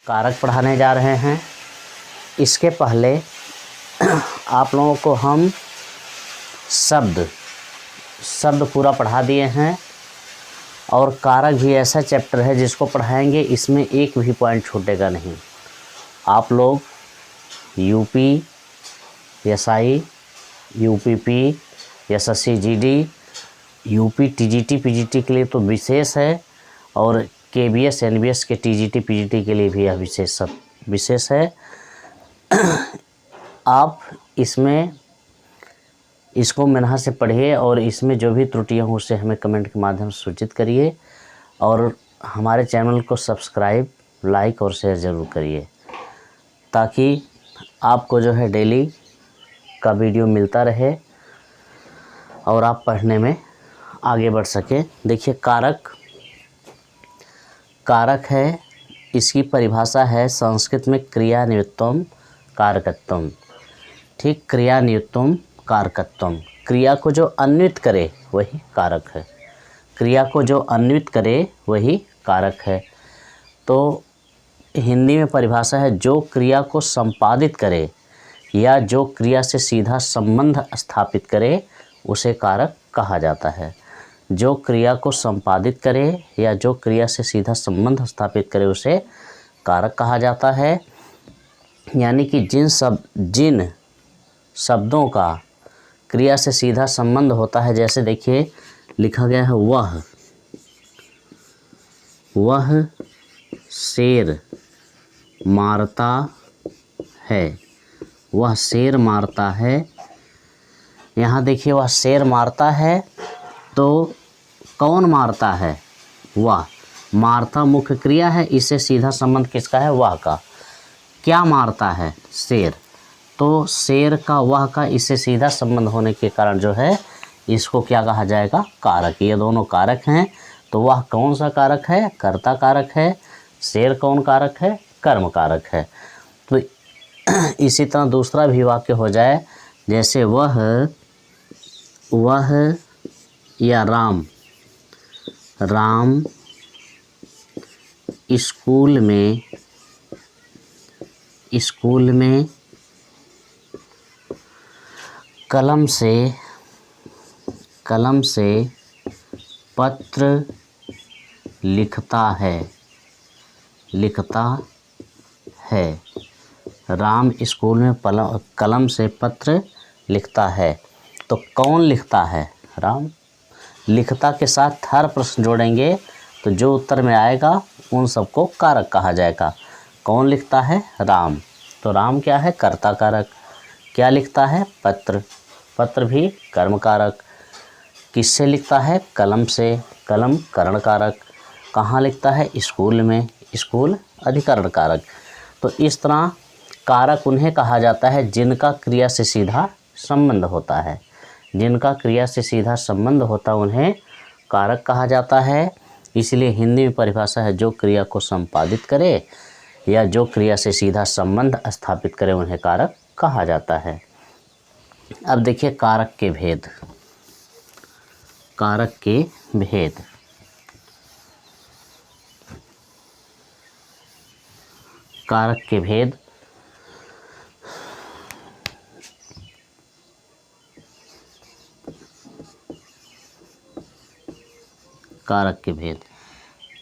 कारक पढ़ाने जा रहे हैं। इसके पहले आप लोगों को हम शब्द पूरा पढ़ा दिए हैं और कारक भी ऐसा चैप्टर है जिसको पढ़ाएंगे इसमें एक भी पॉइंट छूटेगा नहीं। आप लोग UP SI, UPP, SSC GD, UP TGT PGT के लिए तो विशेष है और केबीएस एनबीएस के टीजीटी पीजीटी के लिए भी यह विशेष है। आप इसको मेहनत से पढ़िए और इसमें जो भी त्रुटियां हों उसे हमें कमेंट के माध्यम से सूचित करिए और हमारे चैनल को सब्सक्राइब, लाइक और शेयर ज़रूर करिए ताकि आपको जो है डेली का वीडियो मिलता रहे और आप पढ़ने में आगे बढ़ सकें। देखिए कारक है, इसकी परिभाषा है संस्कृत में क्रिया नियुक्तम कारकत्वम। ठीक, क्रिया नियुक्तम कारकत्वम, क्रिया को जो अन्वित करे वही कारक है। क्रिया को जो अन्वित करे वही कारक है। तो हिंदी में परिभाषा है जो क्रिया को संपादित करे या जो क्रिया से सीधा संबंध स्थापित करे उसे कारक कहा जाता है। जो क्रिया को संपादित करे या जो क्रिया से सीधा संबंध स्थापित करे उसे कारक कहा जाता है। यानी कि जिन शब्दों का क्रिया से सीधा संबंध होता है, जैसे देखिए लिखा गया है वह शेर मारता है, वह शेर मारता है। यहाँ देखिए वह शेर मारता है तो कौन मारता है? वह। मारता मुख्य क्रिया है, इससे सीधा संबंध किसका है? वह का। क्या मारता है? शेर। तो शेर का वह का इससे सीधा संबंध होने के कारण जो है इसको क्या कहा जाएगा? कारक। ये दोनों कारक हैं। तो वह कौन सा कारक है? कर्ता कारक है। शेर कौन कारक है? कर्म कारक है। तो इसी तरह दूसरा भी वाक्य हो जाए, जैसे वह या राम स्कूल में कलम से पत्र लिखता है। राम स्कूल में कलम से पत्र लिखता है। तो कौन लिखता है? राम। लिखता के साथ हर प्रश्न जोड़ेंगे तो जो उत्तर में आएगा उन सबको कारक कहा जाएगा। कौन लिखता है? राम। तो राम क्या है? कर्ता कारक। क्या लिखता है? पत्र। पत्र भी कर्म कारक। किससे लिखता है? कलम से। कलम करण कारक। कहाँ लिखता है? स्कूल में। स्कूल अधिकरण कारक। तो इस तरह कारक उन्हें कहा जाता है जिनका क्रिया से सीधा संबंध होता है। जिनका क्रिया से सीधा संबंध होता है उन्हें कारक कहा जाता है। इसलिए हिंदी में परिभाषा है जो क्रिया को संपादित करे या जो क्रिया से सीधा संबंध स्थापित करे उन्हें कारक कहा जाता है। अब देखिए कारक के भेद। कारक के भेद। कारक के भेद। कारक के भेद।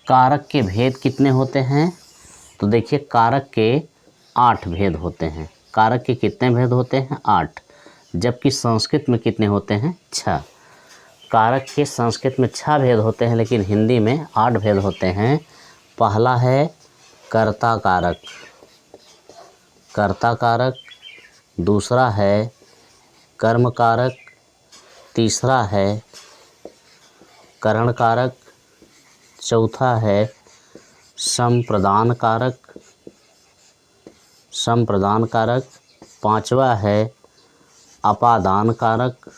कारक के भेद कितने होते हैं? तो देखिए कारक के 8 भेद होते हैं। कारक के कितने भेद होते हैं? 8। जबकि संस्कृत में कितने होते हैं? 6। कारक के संस्कृत में 6 भेद होते हैं लेकिन हिंदी में 8 भेद होते हैं। पहला है कर्ता कारक। कर्ता कारक। दूसरा है कर्म कारक। तीसरा है करण कारक। चौथा है संप्रदान कारक। पांचवा है अपादान कारक।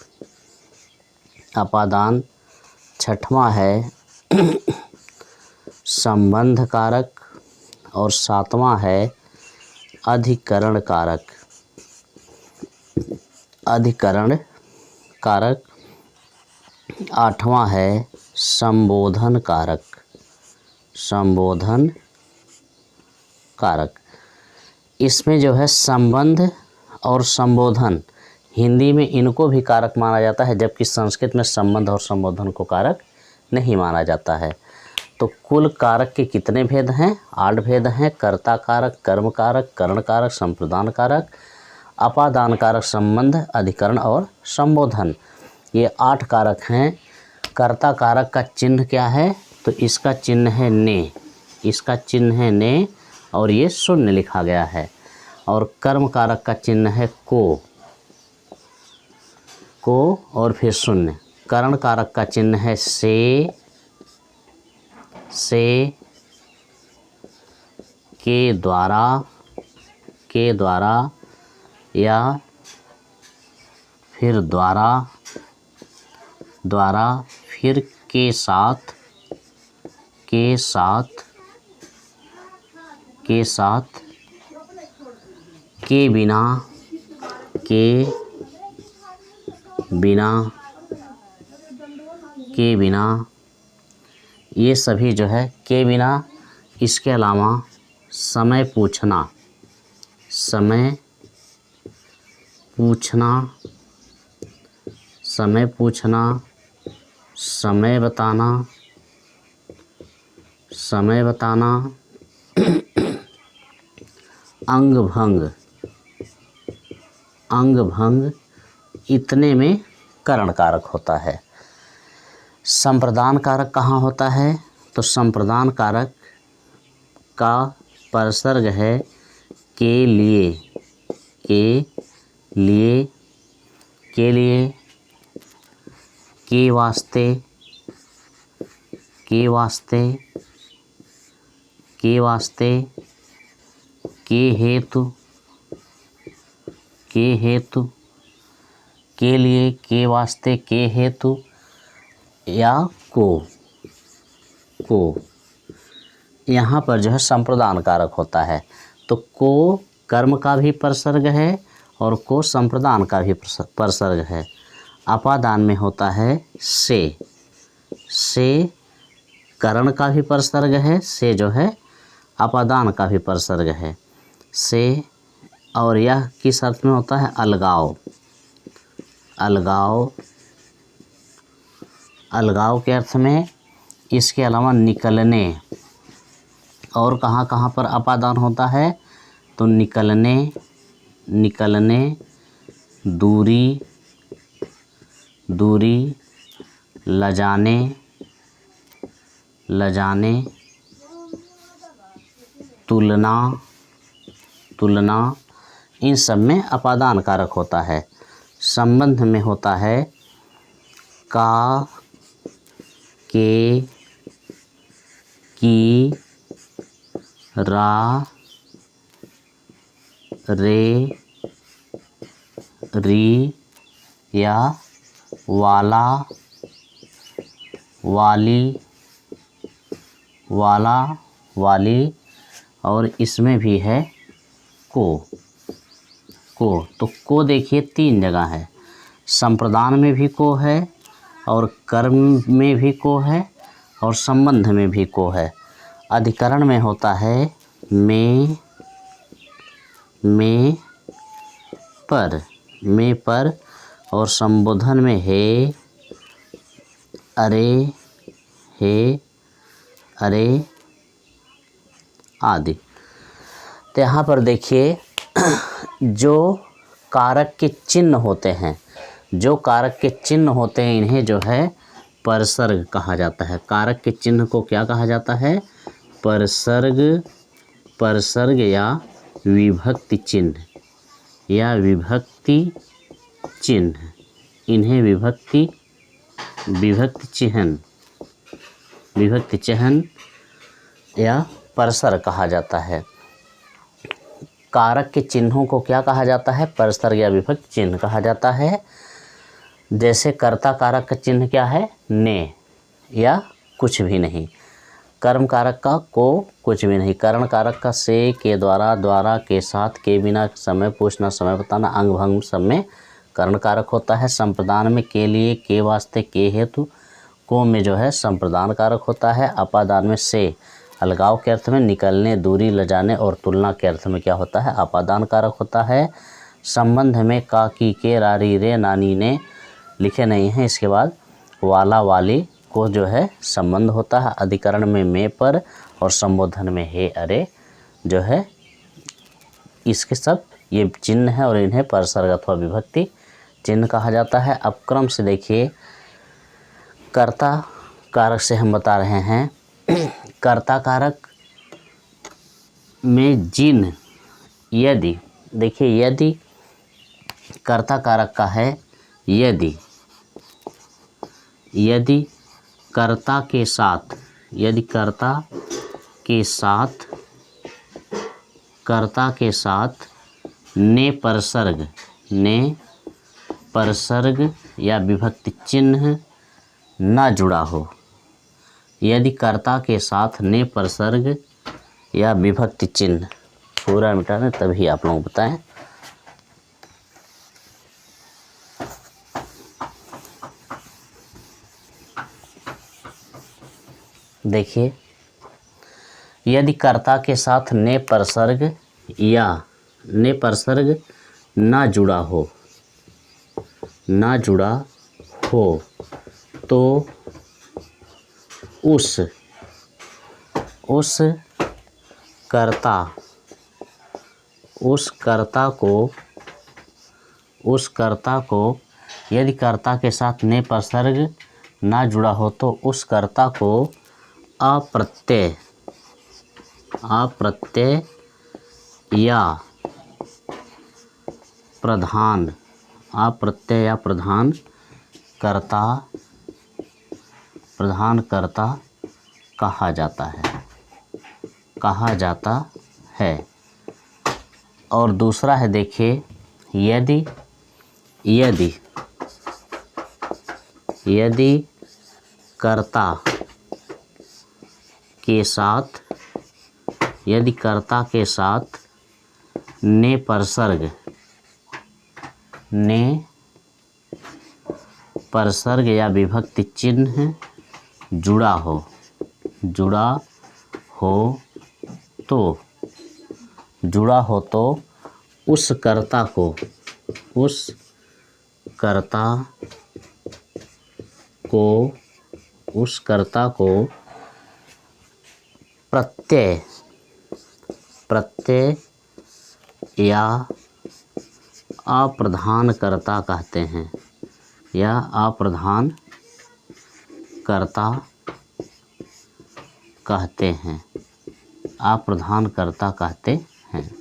अपादान। छठवां है संबंध कारक और सातवां है अधिकरण कारक। आठवां है संबोधन कारक। कारक। इसमें जो है संबंध और संबोधन, हिंदी में इनको भी कारक माना जाता है, जबकि संस्कृत में संबंध और संबोधन को कारक नहीं माना जाता है। तो कुल कारक के कितने भेद हैं? 8 भेद हैं। कर्ता कारक, कर्म कारक, करण कारक, संप्रदान कारक, अपादान कारक, संबंध, अधिकरण और संबोधन, ये 8 कारक हैं। कर्ता कारक का चिन्ह क्या है? तो इसका चिन्ह है ने, इसका चिन्ह है ने और ये शून्य लिखा गया है। और कर्म कारक का चिन्ह है को और फिर शून्य। करण कारक का चिन्ह है से, के द्वारा या फिर द्वारा, फिर के साथ, के बिना, ये सभी जो है के बिना। इसके अलावा समय पूछना, समय बताना, अंग भंग, इतने में करण कारक होता है। संप्रदान कारक कहाँ होता है? तो संप्रदान कारक का परसर्ग है के लिए, के वास्ते, के हेतु, के लिए, के वास्ते, के हेतु या को। यहाँ पर जो है संप्रदान कारक होता है। तो को कर्म का भी परसर्ग है और को संप्रदान का भी परसर्ग है। अपादान में होता है से करण का भी परसर्ग है, से जो है अपादान का भी परसर्ग है से। और यह किस अर्थ में होता है? अलगाव के अर्थ में। इसके अलावा निकलने, और कहाँ कहाँ पर अपादान होता है? तो निकलने, दूरी, लजाने, तुलना, इन सब में अपादान कारक होता है। संबंध में होता है का, के, की, रा, रे, री या वाला, वाली, और इसमें भी है को। तो को देखिए 3 जगह है। संप्रदान में भी को है, और कर्म में भी को है, और संबंध में भी को है। अधिकरण में होता है में, पर, और संबोधन में है अरे, हे, अरे आदि। तो यहाँ पर देखिए जो कारक के चिन्ह होते हैं, इन्हें जो है परसर्ग कहा जाता है। कारक के चिन्ह को क्या कहा जाता है? परसर्ग या विभक्ति चिन्ह, इन्हें विभक्ति चिन्ह या परसर्ग कहा जाता है। कारक के चिन्हों को क्या कहा जाता है? परसर्ग या विभक्ति चिन्ह कहा जाता है। जैसे कर्ता कारक का चिन्ह क्या है? ने या कुछ भी नहीं। कर्म कारक का को, कुछ भी नहीं। करण कारक का से, के द्वारा, के साथ, के बिना, समय पूछना, समय बताना, अंग भंग सब में करण कारक होता है। संप्रदान में के लिए, के वास्ते, के हेतु। को में जो है संप्रदान कारक होता है। अपादान में से, अलगाव के अर्थ में निकलने, दूरी, ले जाने, और तुलना के अर्थ में क्या होता है? अपादान कारक होता है। संबंध में का, की, के, रारी, रे, नानी, ने लिखे नहीं हैं। इसके बाद वाला, वाली को जो है संबंध होता है। अधिकरण में पर और संबोधन में हे, अरे जो है इसके सब ये चिन्ह है और इन्हें परसर्ग अथवा विभक्ति चिन्ह कहा जाता है। अब क्रम से देखिए, कर्ता कारक से हम बता रहे हैं। कर्ता कारक में जिन, यदि, देखिए यदि कर्ता कारक का है, यदि कर्ता के साथ, यदि कर्ता के साथ ने परसर्ग या विभक्ति चिन्ह न जुड़ा हो, यदि कर्ता के साथ ने परसर्ग या विभक्ति चिन्ह, पूरा मिटा दें तभी आप लोग बताएं। देखिए, यदि कर्ता के साथ ने परसर्ग ना जुड़ा हो तो उस कर्ता को यदि कर्ता के साथ ने परसर्ग ना जुड़ा हो तो उस कर्ता को अप्रत्यय या प्रधान कर्ता कहा जाता है। और दूसरा है, देखिए, यदि कर्ता के साथ ने परसर्ग या विभक्ति चिन्ह जुड़ा हो तो उस कर्ता को प्रत्यय या अप्रधान कर्ता कहते हैं, कहते हैं।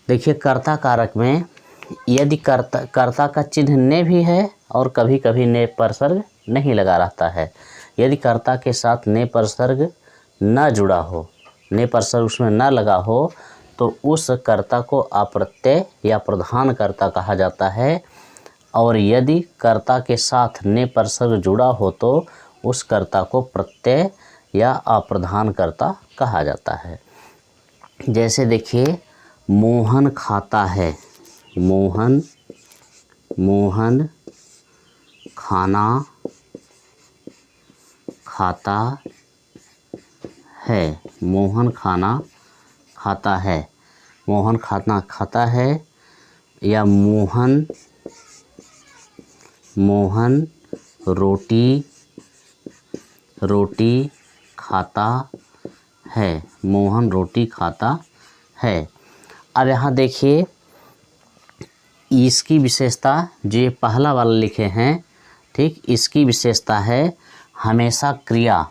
देखिए, कर्ता कारक में यदि कर्ता का चिन्ह ने भी है और कभी कभी ने परसर्ग नहीं लगा रहता है। यदि कर्ता के साथ ने परसर्ग न जुड़ा हो, ने परसर्ग उसमें न लगा हो तो उस कर्ता को अप्रत्यय या प्रधान कर्ता कहा जाता है। और यदि कर्ता के साथ ने परसर्ग जुड़ा हो तो उस कर्ता को प्रत्यय या अप्रधान कर्ता कहा जाता है। जैसे देखिए, मोहन खाता है, मोहन खाना खाता है, मोहन खाना खाता है, या मोहन रोटी खाता है, मोहन रोटी खाता है। अब यहाँ देखिए, इसकी विशेषता जो ये पहला वाला लिखे हैं, ठीक, इसकी विशेषता है हमेशा क्रिया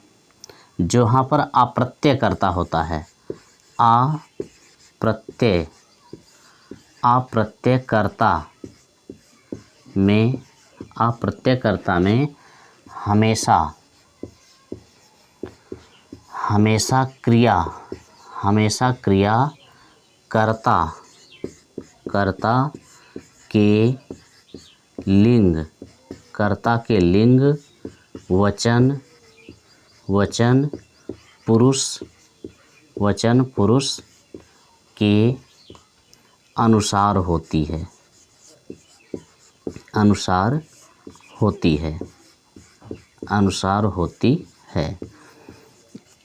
जो यहाँ पर अप्रत्यय कर्ता होता है, अप्रत्यय कर्ता में हमेशा क्रिया कर्ता के लिंग वचन पुरुष के अनुसार होती है।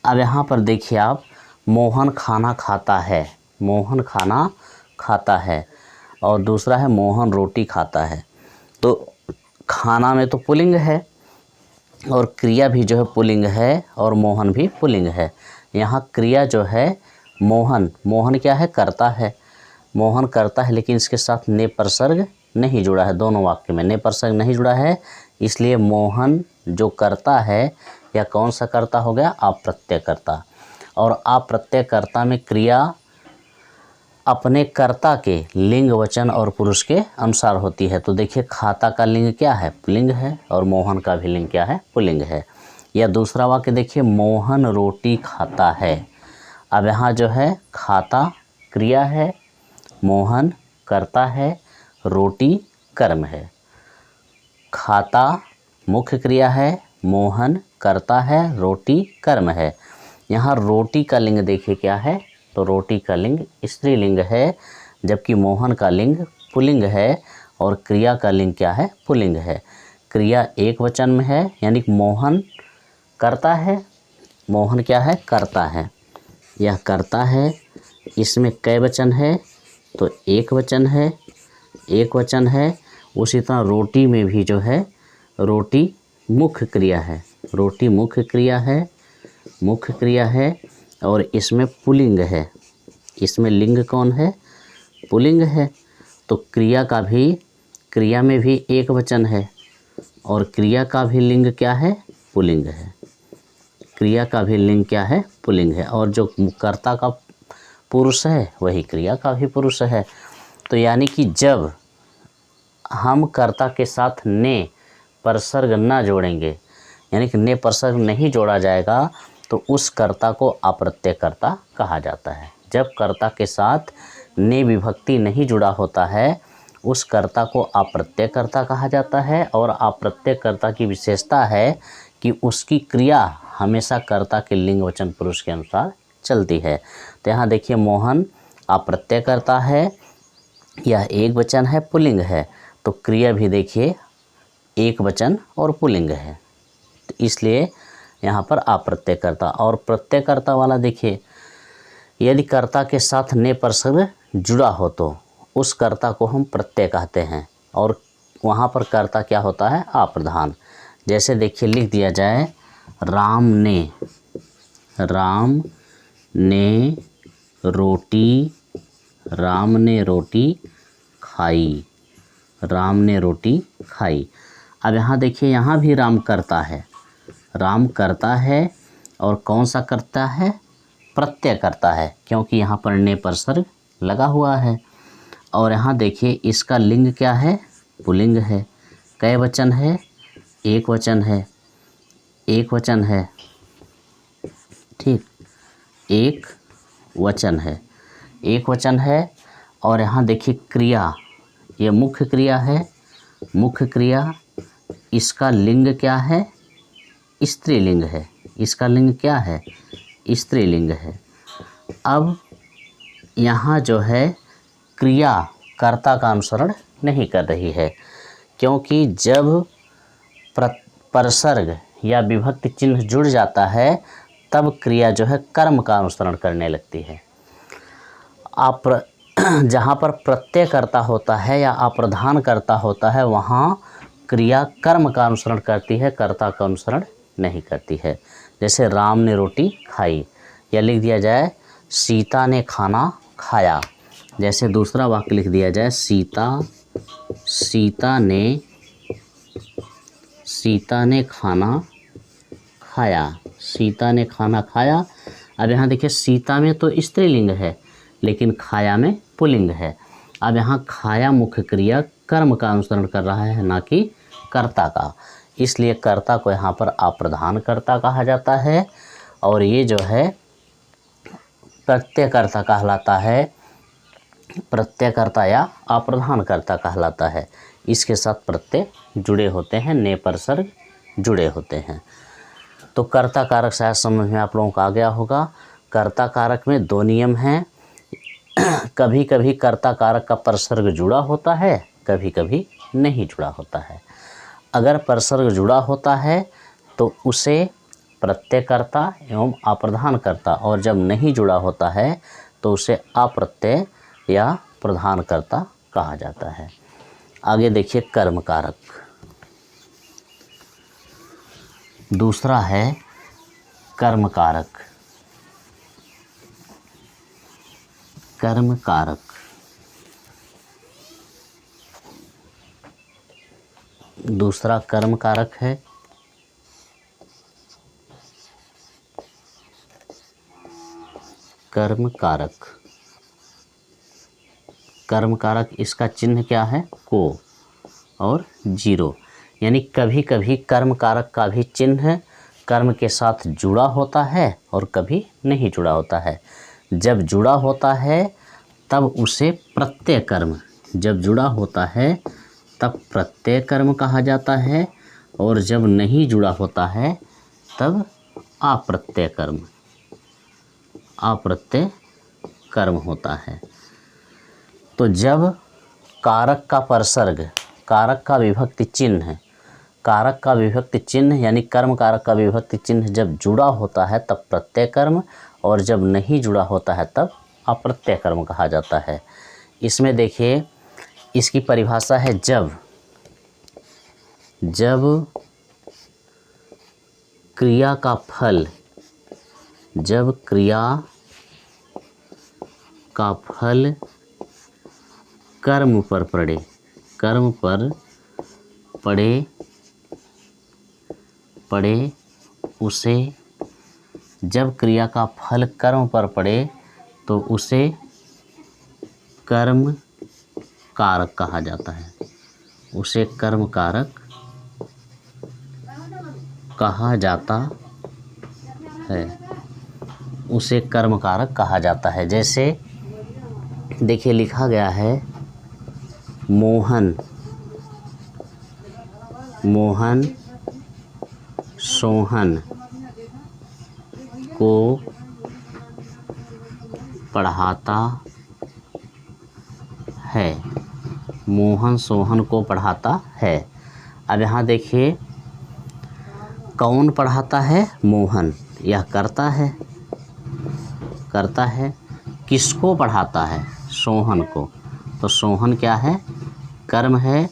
अब यहाँ पर देखिए आप, मोहन खाना खाता है, मोहन खाना खाता है, और दूसरा है मोहन रोटी खाता है। तो खाना में तो पुल्लिंग है और क्रिया भी जो है पुल्लिंग है और मोहन भी पुल्लिंग है। यहाँ क्रिया जो है मोहन, मोहन क्या है, करता है, मोहन करता है, लेकिन इसके साथ ने प्रसर्ग नहीं जुड़ा है। दोनों वाक्य में ने प्रसर्ग नहीं जुड़ा है, इसलिए मोहन जो करता है या कौन सा कर्ता हो गया, अप्रत्ययकर्ता। और अप्रत्ययकर्ता में क्रिया अपने कर्ता के लिंग, वचन और पुरुष के अनुसार होती है। तो देखिए खाता का लिंग क्या है, पुल्लिंग है, और मोहन का भी लिंग क्या है, पुल्लिंग है। या दूसरा वाक्य देखिए, मोहन रोटी खाता है। अब यहाँ जो है खाता क्रिया है, मोहन करता है, रोटी कर्म है। खाता मुख्य क्रिया है, मोहन करता है, रोटी कर्म है। यहाँ रोटी का लिंग देखिए क्या है, तो रोटी का लिंग स्त्रीलिंग है, जबकि मोहन का लिंग पुल्लिंग है, और क्रिया का लिंग क्या है, पुल्लिंग है। क्रिया एक वचन में है, यानी कि मोहन करता है, मोहन क्या है, करता है, यह करता है। इसमें कै वचन है, तो एक वचन है, एक वचन है। उसी तरह रोटी में भी जो है, रोटी मुख्य क्रिया है, रोटी मुख्य क्रिया है, मुख्य क्रिया है, और इसमें पुल्लिंग है। इसमें लिंग कौन है, पुल्लिंग है। तो क्रिया का भी, क्रिया में भी एक वचन है, और क्रिया का भी लिंग क्या है, पुल्लिंग है। क्रिया का भी लिंग क्या है, पुल्लिंग है, और जो कर्ता का पुरुष है वही क्रिया का भी पुरुष है। तो यानी कि जब हम कर्ता के साथ ने प्रसर्ग न जोड़ेंगे, यानी कि ने प्रसर्ग नहीं जोड़ा जाएगा, तो उस कर्ता को अप्रत्ययकर्ता कहा जाता है। जब कर्ता के साथ ने विभक्ति नहीं जुड़ा होता है, उस कर्ता को अप्रत्ययकर्ता कहा जाता है। और अप्रत्ययकर्ता की विशेषता है कि उसकी क्रिया हमेशा कर्ता के लिंग, वचन, पुरुष के अनुसार चलती है। तो यहाँ देखिए मोहन अप्रत्ययकर्ता है, यह एक वचन है, पुल्लिंग है, तो क्रिया भी देखिए एक वचन और पुल्लिंग है, तो इसलिए यहाँ पर अप्रत्ययकर्ता। और प्रत्ययकर्ता वाला देखिए, यदि कर्ता के साथ ने प्रसर्ग जुड़ा हो तो उस कर्ता को हम प्रत्यय कहते हैं, और वहाँ पर कर्ता क्या होता है, अप्रधान। जैसे देखिए लिख दिया जाए, राम ने रोटी, राम ने रोटी खाई, राम ने रोटी खाई। अब यहाँ देखिए, यहाँ भी राम करता है, राम करता है, और कौन सा करता है, प्रत्यय करता है, क्योंकि यहाँ पर ने प्रसर्ग लगा हुआ है। और यहाँ देखिए इसका लिंग क्या है, पुल्लिंग है। कै वचन है, एक वचन है, एक वचन है, ठीक, एक वचन है, एक वचन है। और यहाँ देखिए क्रिया, ये मुख्य क्रिया है, मुख्य क्रिया, इसका लिंग क्या है, स्त्रीलिंग है, इसका लिंग क्या है, स्त्रीलिंग है। अब यहाँ जो है क्रिया कर्ता का अनुसरण नहीं कर रही है, क्योंकि जब प्रसर्ग या विभक्ति चिन्ह जुड़ जाता है तब क्रिया जो है कर्म का अनुसरण करने लगती है। जहाँ पर प्रत्यय कर्ता होता है या अप्रधान कर्ता होता है, वहाँ क्रिया कर्म का अनुसरण करती है, कर्ता का अनुसरण नहीं करती है। जैसे राम ने रोटी खाई, या लिख दिया जाए सीता ने खाना खाया। जैसे दूसरा वाक्य लिख दिया जाए, सीता ने खाना खाया, सीता ने खाना खाया। अब यहाँ देखिए सीता में तो स्त्रीलिंग है, लेकिन खाया में पुल्लिंग है। अब यहाँ खाया मुख्य क्रिया कर्म का अनुसरण कर रहा है, ना कि कर्ता का, इसलिए कर्ता को यहाँ पर अप्रधान कर्ता कहा जाता है। और ये जो है प्रत्ययकर्ता कहलाता है, प्रत्ययकर्ता या अप्रधान कर्ता कहलाता है। इसके साथ प्रत्यय जुड़े होते हैं, ने प्रसर्ग जुड़े होते हैं। तो कर्ता कारक शायद समझ में आप लोगों को आ गया होगा। कर्ता कारक में दो नियम हैं, कभी कभी कर्ता कारक का प्रसर्ग जुड़ा होता है, कभी कभी नहीं जुड़ा होता है। अगर प्रसर्ग जुड़ा होता है तो उसे प्रत्ययकर्ता एवं अप्रधानकर्ता, और जब नहीं जुड़ा होता है तो उसे अप्रत्यय या प्रधानकर्ता कहा जाता है। आगे देखिए कर्म कारक। दूसरा है कर्म कारक। कर्म कारक दूसरा कर्म कारक है कर्म कारक। कर्म कारक इसका चिन्ह क्या है? को और जीरो। यानी कभी कभी कर्म कारक का भी चिन्ह कर्म के साथ जुड़ा होता है और कभी नहीं जुड़ा होता है। जब जुड़ा होता है तब उसे प्रत्यय कर्म, जब जुड़ा होता है तब प्रत्यय कर्म कहा जाता है, और जब नहीं जुड़ा होता है तब अप्रत्यय कर्म, अप्रत्यय कर्म होता है। तो जब कारक का परसर्ग, कारक का विभक्ति चिन्ह, कारक का विभक्ति चिन्ह यानी कर्म कारक का विभक्ति चिन्ह जब जुड़ा होता है तब प्रत्यय कर्म, और जब नहीं जुड़ा होता है तब अप्रत्यय कर्म कहा जाता है। इसमें देखिए इसकी परिभाषा है जब क्रिया का फल, जब क्रिया का फल कर्म पर पड़े, कर्म पर पड़े उसे, जब क्रिया का फल कर्म पर पड़े तो उसे कर्म कारक कहा जाता है, उसे कर्म कारक कहा जाता है, उसे कर्म कारक कहा जाता है। जैसे देखिए लिखा गया है मोहन सोहन को पढ़ाता है, मोहन सोहन को पढ़ाता है। अब यहाँ देखिए कौन पढ़ाता है? मोहन, यह करता है। किसको पढ़ाता है? सोहन को। तो सोहन क्या है? कर्म है,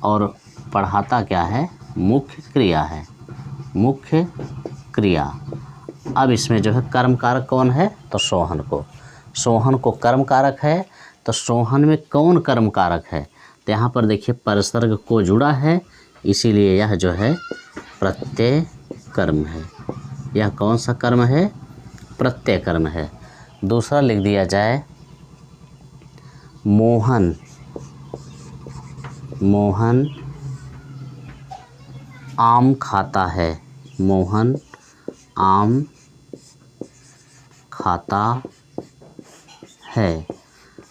और पढ़ाता क्या है? मुख्य क्रिया है, मुख्य क्रिया। अब इसमें जो है कर्म कारक कौन है? तो सोहन को कर्म कारक है। तो सोहन में कौन कर्म कारक है? तो यहाँ पर देखिए परसर्ग को जुड़ा है, इसीलिए यह जो है प्रत्यय कर्म है। यह कौन सा कर्म है? प्रत्यय कर्म है। दूसरा लिख दिया जाए मोहन आम खाता है, मोहन आम खाता है,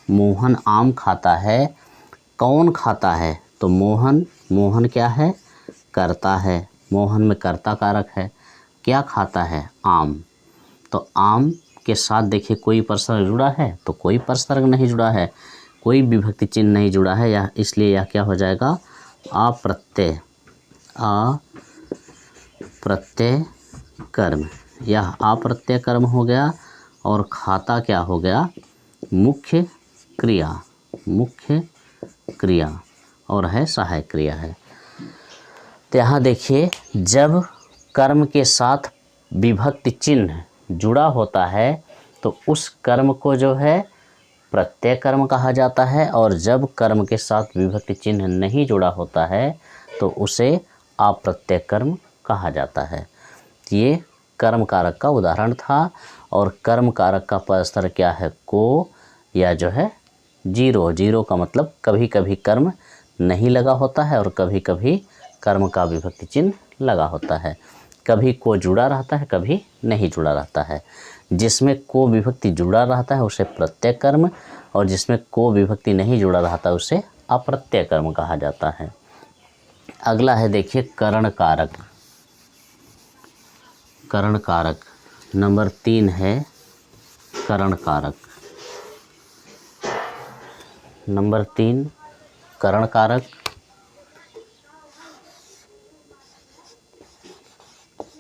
मोहन आम खाता है। कौन खाता है? तो मोहन क्या है? करता है, मोहन में कर्ता कारक है। क्या खाता है? आम। तो आम के साथ देखिए कोई परसर्ग जुड़ा है? तो कोई परसर्ग नहीं जुड़ा है, कोई विभक्ति चिन्ह नहीं जुड़ा है, यह इसलिए यह क्या हो जाएगा? अप्रत्यय कर्म। यह अप्रत्यय कर्म हो गया, और खाता क्या हो गया? मुख्य क्रिया और है सहायक क्रिया है। तो यहाँ देखिए जब कर्म के साथ विभक्ति चिन्ह जुड़ा होता है तो उस कर्म को जो है प्रत्यय कर्म कहा जाता है, और जब कर्म के साथ विभक्ति चिन्ह नहीं जुड़ा होता है तो उसे अप्रत्यय कर्म कहा जाता है। ये कर्म कारक का उदाहरण था, और कर्म कारक का परस्पर क्या है? को या जो है जीरो का मतलब कभी कभी कर्म नहीं लगा होता है और कभी कभी कर्म का विभक्ति चिन्ह लगा होता है। कभी को जुड़ा रहता है, कभी नहीं जुड़ा रहता है। जिसमें को विभक्ति जुड़ा रहता है उसे प्रत्यय कर्म, और जिसमें को विभक्ति नहीं जुड़ा रहता है उसे अप्रत्यय कर्म कहा जाता है। अगला है देखिए करण कारक। नंबर 3 है करण कारक। नंबर 3 करण कारक।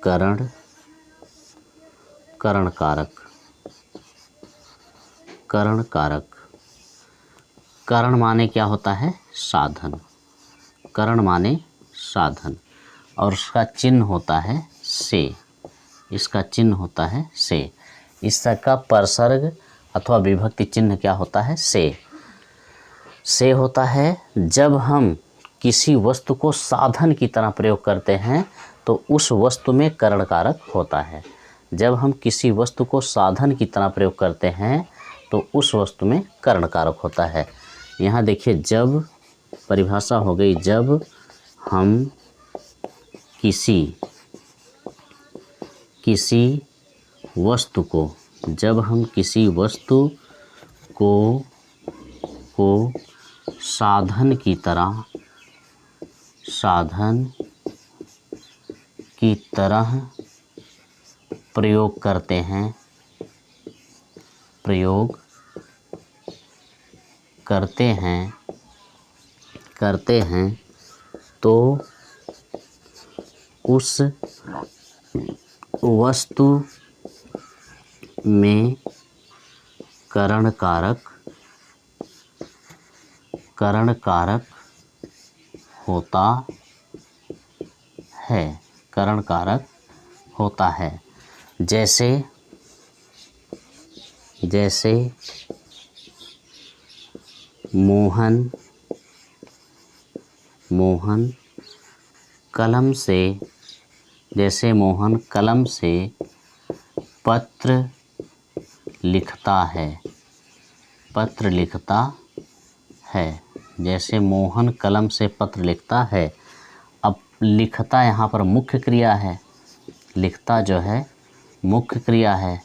करण करण कारक। करण कारक, करण माने क्या होता है? साधन। करण माने साधन, और उसका चिन्ह होता है से। इसका चिन्ह होता है से। इसका परसर्ग अथवा विभक्ति चिन्ह क्या होता है? से। से होता है जब हम किसी वस्तु को साधन की तरह प्रयोग करते हैं तो उस वस्तु में करण कारक होता है। जब हम किसी वस्तु को साधन की तरह प्रयोग करते हैं तो उस वस्तु में करण कारक होता है। यहाँ देखिए, जब परिभाषा हो गई, जब हम किसी वस्तु को, जब हम किसी वस्तु को साधन की तरह प्रयोग करते हैं तो उस वस्तु में करण कारक होता है। करण कारक होता है। जैसे मोहन कलम से पत्र लिखता है। जैसे मोहन कलम से पत्र लिखता है। अब लिखता यहाँ पर मुख्य क्रिया है। लिखता जो है मुख्य क्रिया है।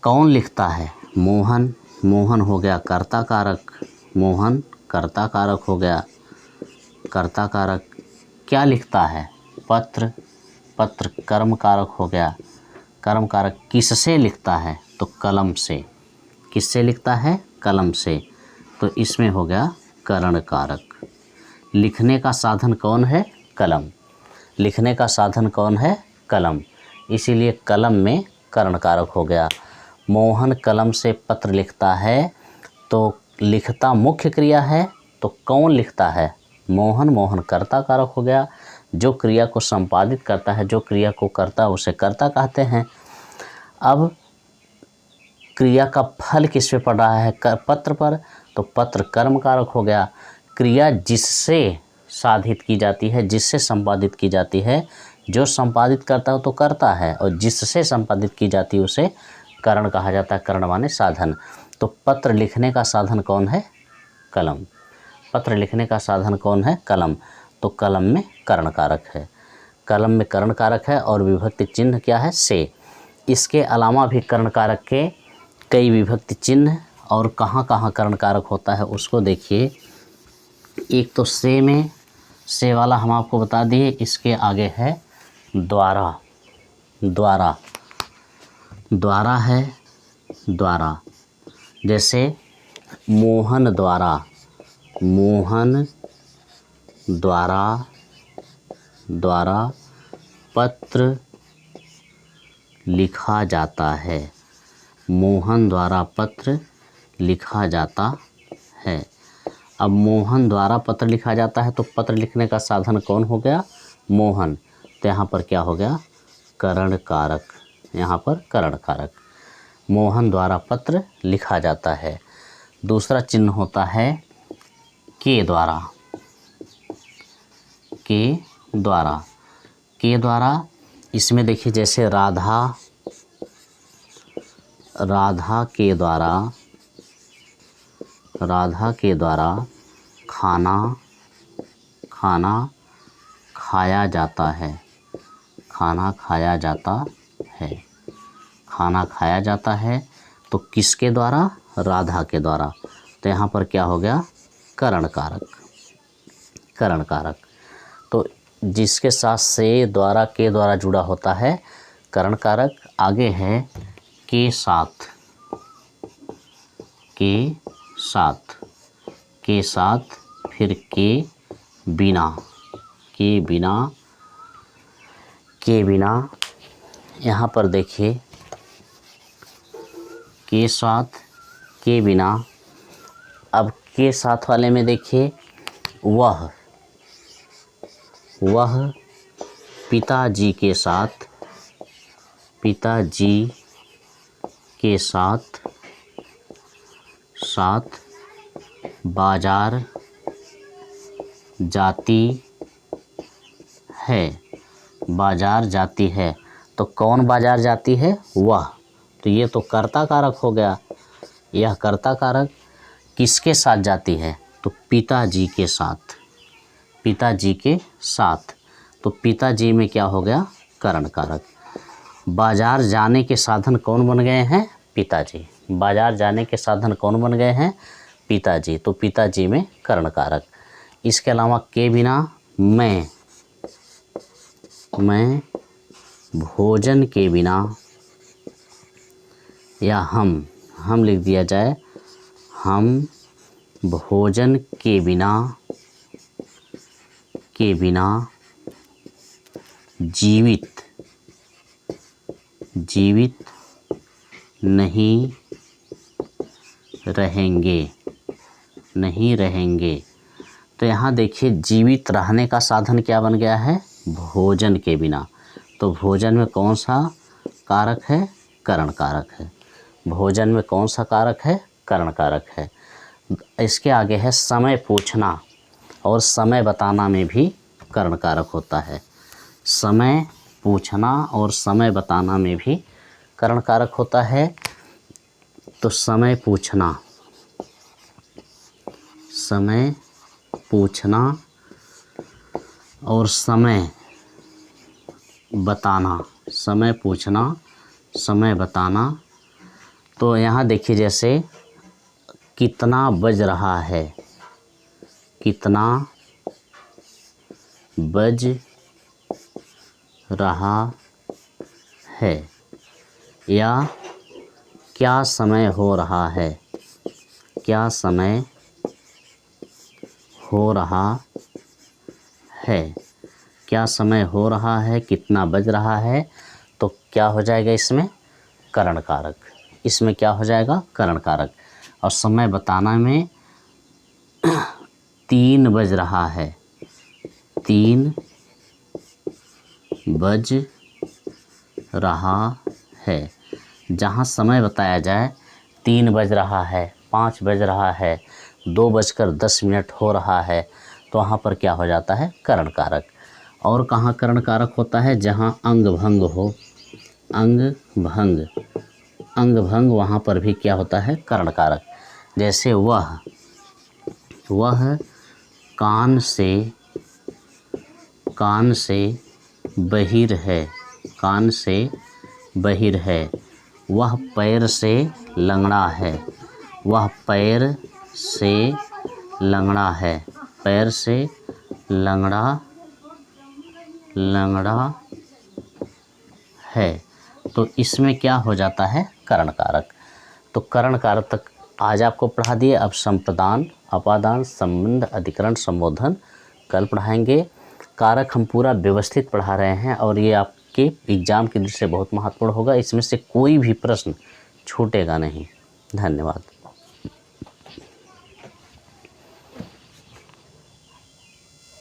कौन लिखता है? मोहन। मोहन हो गया कर्ता कारक। मोहन कर्ता कारक हो गया। कर्ता कारक। क्या लिखता है? पत्र। पत्र कर्म कारक हो गया। कर्म कारक। किससे लिखता है? तो कलम से। किससे लिखता है? कलम से। तो इसमें हो गया करण कारक। लिखने का साधन कौन है? कलम। लिखने का साधन कौन है? कलम। इसीलिए कलम में करण कारक हो गया। मोहन कलम से पत्र लिखता है तो लिखता मुख्य क्रिया है, तो कौन लिखता है? मोहन। मोहन कर्ता कारक हो गया। जो क्रिया को संपादित करता है, जो क्रिया को करता है, उसे कर्ता कहते हैं। अब क्रिया का फल किस पे पड़ रहा है? पत्र पर, तो पत्र कर्म कारक हो गया। क्रिया जिससे साधित की जाती है, जिससे संपादित की जाती है, जो संपादित करता है तो करता है, और जिससे संपादित की जाती है उसे करण कहा जाता है। करण माने साधन। तो पत्र लिखने का साधन कौन है? कलम। पत्र लिखने का साधन कौन है? कलम। तो कलम में करण कारक है। कलम में करण कारक है और विभक्ति चिन्ह क्या है? से। इसके अलावा भी करण कारक के कई विभक्ति चिन्ह और कहाँ कहाँ करण कारक होता है उसको देखिए। एक तो से में, से वाला हम आपको बता दिए। इसके आगे है द्वारा। द्वारा। द्वारा है। द्वारा। जैसे मोहन द्वारा। मोहन द्वारा पत्र लिखा जाता है। मोहन द्वारा पत्र लिखा जाता है। अब मोहन द्वारा पत्र लिखा जाता है तो पत्र लिखने का साधन कौन हो गया? मोहन। तो यहाँ पर क्या हो गया? करण कारक। यहाँ पर करण कारक। मोहन द्वारा पत्र लिखा जाता है। दूसरा चिन्ह होता है के द्वारा। के द्वारा। के द्वारा। इसमें देखिए, जैसे राधा के द्वारा खाना खाया जाता है। खाना खाया जाता है। खाना खाया जाता है तो किसके द्वारा? राधा के द्वारा। तो यहाँ पर क्या हो गया? करण कारक। करण कारक। तो जिसके साथ से, द्वारा, के द्वारा जुड़ा होता है करण कारक। आगे है के साथ। के साथ। के साथ। फिर के बिना। के बिना। के बिना। यहाँ पर देखिए के साथ के बिना। अब के साथ वाले में देखिए वह पिताजी के साथ बाजार जाती है। तो कौन बाजार जाती है? वह। तो ये तो कर्ता कारक हो गया। यह कर्ता कारक किसके साथ जाती है? तो पिताजी के साथ। तो पिताजी में क्या हो गया? करण कारक। बाजार जाने के साधन कौन बन गए हैं? पिताजी। बाजार जाने के साधन कौन बन गए हैं? पिताजी। तो पिताजी में करण कारक। इसके अलावा के बिना मैं भोजन के बिना, या हम लिख दिया जाए हम भोजन के बिना जीवित नहीं रहेंगे। तो यहाँ देखिए जीवित रहने का साधन क्या बन गया है? भोजन के बिना। तो भोजन में कौन सा कारक है? करण कारक है। भोजन में कौन सा कारक है? करण कारक है। इसके आगे है समय पूछना और समय बताना में भी करण कारक होता है। समय पूछना और समय बताना में भी करण कारक होता है। तो समय पूछना और समय बताना। तो यहाँ देखिए जैसे कितना बज रहा है, या क्या समय हो रहा है, कितना बज रहा है। तो क्या हो जाएगा इसमें? करण कारक। इसमें क्या हो जाएगा? करण कारक। और समय बताना में 3 बज रहा है, 3 बज रहा है। जहाँ समय बताया जाए 3 बज रहा है, 5 बज रहा है, 2:10 हो रहा है, तो वहाँ पर क्या हो जाता है? करण कारक। और कहाँ करण कारक होता है? जहाँ अंग भंग हो, अंग भंग वहाँ पर भी क्या होता है? करण कारक। जैसे वह कान से बहिर है, वह पैर से लंगड़ा है, पैर से लंगड़ा है। तो इसमें क्या हो जाता है? करण कारक। तो करण कारक तक आज आपको पढ़ा दिए। अब संप्रदान, अपादान, संबंध, अधिकरण, संबोधन कल पढ़ाएंगे। कारक हम पूरा व्यवस्थित पढ़ा रहे हैं और ये आपके एग्जाम की दृष्टि से बहुत महत्वपूर्ण होगा। इसमें से कोई भी प्रश्न छूटेगा नहीं। धन्यवाद।